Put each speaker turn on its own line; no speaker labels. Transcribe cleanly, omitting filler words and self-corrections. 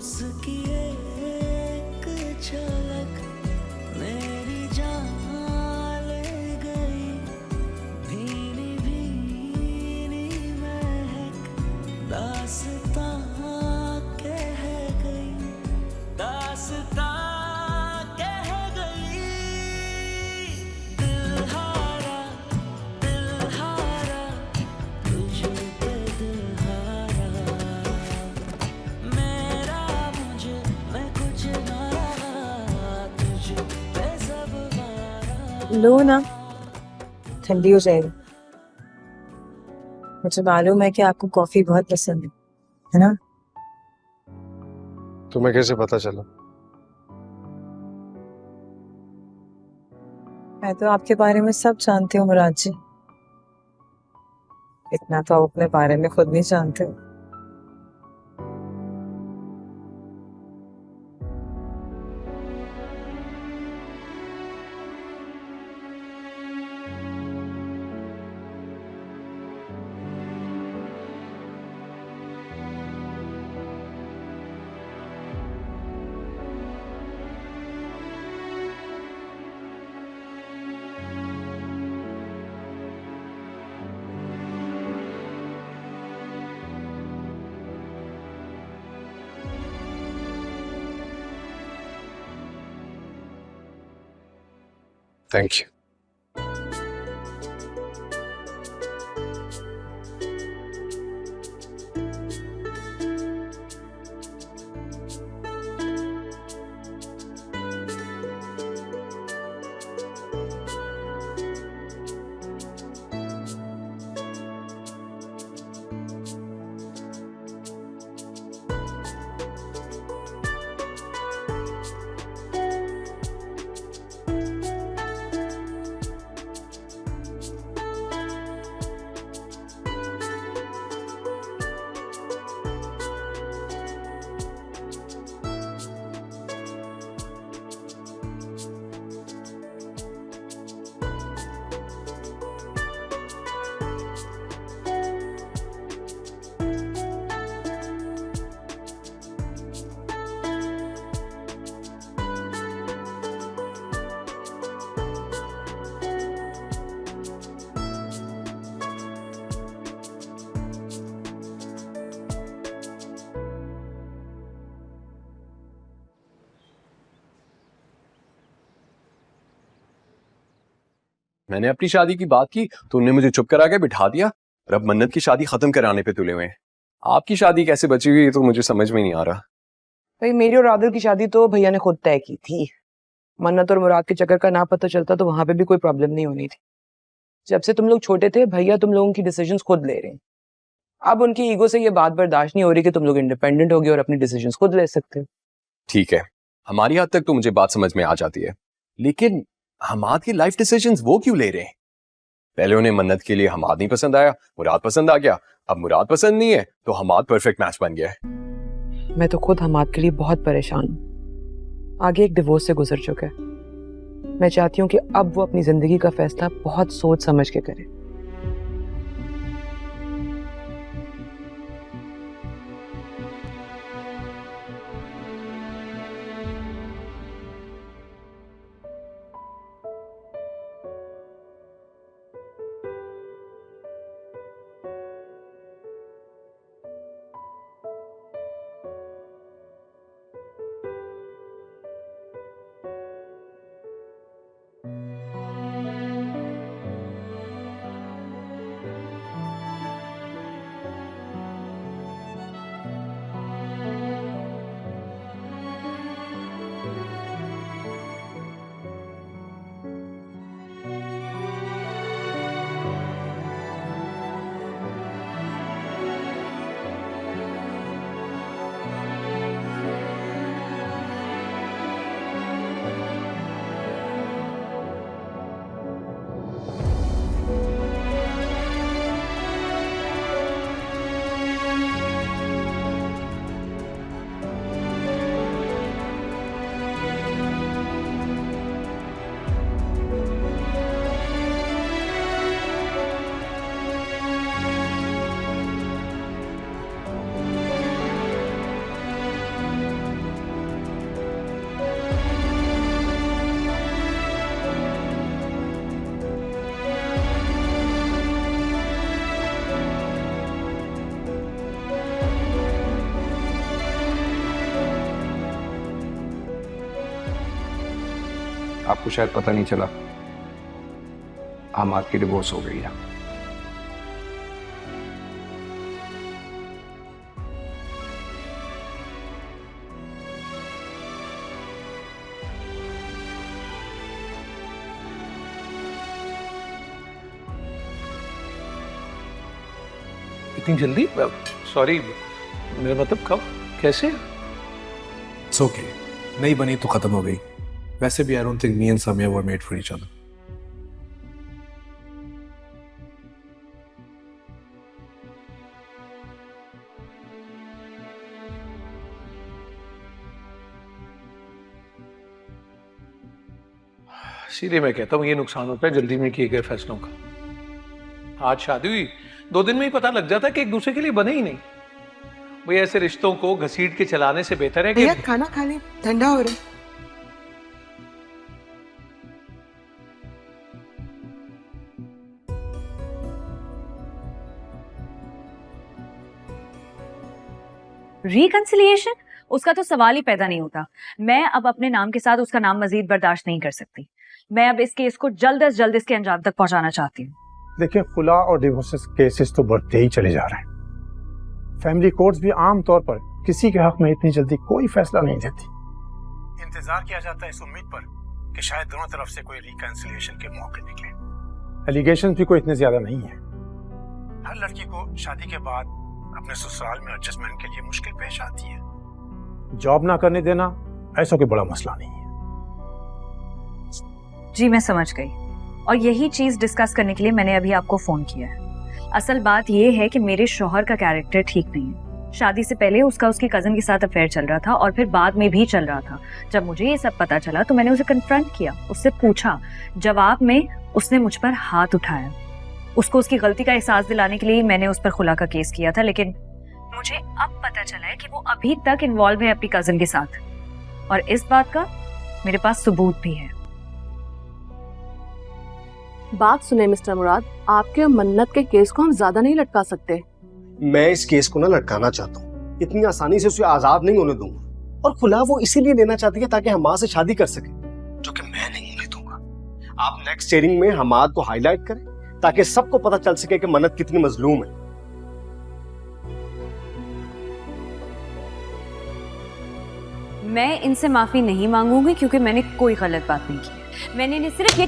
उसकी एक झलक मेरी जान ले गई, भीनी भीनी महक दास्तां कह गई, दास्तां कह गई। दिल हारा तुझ पे दिल हारा, मेरा मुझे मैं कुछ ना रहा, तुझ पे सब वारा।
लो ना, ठंडी हो जाएगी। मुझे मालूम है कि आपको कॉफी बहुत पसंद है ना?
तुम्हें कैसे पता चला?
मैं तो आपके बारे में सब जानती हूँ मुराद जी। इतना तो आप अपने बारे में खुद नहीं जानते हो।
Thank you.
मैंने अपनी शादी की बात की तो उन्होंने मुझे चुप करा के बिठा दिया और अब मन्नत की शादी खत्म कराने पे तुले हुए हैं। आपकी शादी कैसे बची हुई है तो मुझे समझ में नहीं आ रहा।
भाई मेरी और आदिल की शादी तो भैया ने खुद तय की थी। मन्नत और मुराद के चक्कर का ना पता चलता तो वहां पे भी कोई प्रॉब्लम नहीं होनी थी। जब से तुम लोग छोटे थे भैया तुम लोगों की डिसीजंस खुद ले रहे हैं। अब उनकी ईगो से ये बात बर्दाश्त नहीं हो रही कि तुम लोग इंडिपेंडेंट हो गए और अपनी डिसीजंस खुद ले सकते हो।
ठीक है, हमारी हद तक तो मुझे बात समझ में आ जाती है, लेकिन हमाद की लाइफ डिसीजंस वो क्यों ले रहे हैं? पहले उन्हें मन्नत के लिए हमाद नहीं पसंद आया, मुराद पसंद आ गया, अब मुराद पसंद नहीं है तो हमाद परफेक्ट मैच बन गया है।
मैं तो खुद हमाद के लिए बहुत परेशान हूँ। आगे एक डिवोर्स से गुजर चुका है। मैं चाहती हूँ कि अब वो अपनी जिंदगी का फैसला बहुत सोच समझ के करे।
आपको शायद पता नहीं चला, हमाद की डिवोर्स हो गई है।
इतनी जल्दी? सॉरी, मेरा मतलब कब, कैसे?
इट्स ओके, नहीं बनी तो खत्म हो गई। वैसे भी I don't think me and Samiya were made for each other.
सीधे मैं कहता हूँ ये नुकसान होता है जल्दी में किए गए फैसलों का। आज शादी हुई, 2 दिन में ही पता लग जाता है कि एक दूसरे के लिए बने ही नहीं। भाई ऐसे रिश्तों को घसीट के चलाने से बेहतर है कि
भैया खाना खा ले, ठंडा हो रहा है।
रिकंसिलिएशन? उसका तो सवाल ही पैदा नहीं होता। मैं अब अपने नाम के साथ उसका नाम मजीद बर्दाश्त नहीं कर सकती। मैं अब इस केस को जल्द से जल्द इसके अंजाम तक पहुंचाना चाहती हूँ।
देखिए, खुला और डिवोर्स केसेस तो बढ़ते ही चले जा रहे हैं। फैमिली कोर्ट्स भी आम तौर पर किसी के हक में इतनी जल्दी कोई फैसला नहीं देती। इंतजार किया जाता है इस उम्मीद पर कि शायद दोनों तरफ से कोई रिकंसिलिएशन के मौके निकले। एलिगेशन भी कोई इतने ज्यादा नहीं है। हर लड़की को शादी के बाद अपने ससुराल में एडजस्टमेंट के लिए मुश्किल पेश आती है। जॉब ना करने देना ऐसा कोई बड़ा मसला नहीं है।
जी मैं समझ गई, और यही चीज डिस्कस करने के लिए मैंने अभी आपको फोन किया है। असल बात यह है कि मेरे शौहर का कैरेक्टर ठीक नहीं है। शादी से पहले उसका उसकी कजन के साथ अफेयर चल रहा था और फिर बाद में भी चल रहा था। जब मुझे ये सब पता चला तो मैंने उसे कन्फ्रंट किया, उससे पूछा। जवाब में उसने मुझ पर हाथ उठाया। उसको उसकी गलती का एहसास दिलाने के लिए मैंने उस पर खुला का केस किया था, लेकिन मुझे अब पता चला है कि वो अभी तक इन्वॉल्व है अपनी कजन के साथ, और इस बात का मेरे पास सबूत भी है।
बात सुने मिस्टर मुराद, आपके मन्नत के केस को हम ज्यादा नहीं लटका सकते।
मैं इस केस को ना लटकाना चाहता हूँ, इतनी आसानी से उसे आजाद नहीं होने दूंगा। और खुला वो इसीलिए लेना चाहती है ताकि हमाद से शादी कर सके, जो कि मैं नहीं होने दूंगा। आप नेक्स्ट शेयरिंग में हमाद को हाईलाइट करें ताकि सबको पता चल सके कि मन्नत कितनी मजलूम है।
मैं इनसे माफी नहीं मांगूंगी क्योंकि मैंने कोई गलत बात नहीं की। मैंने इन्हें सिर्फ ये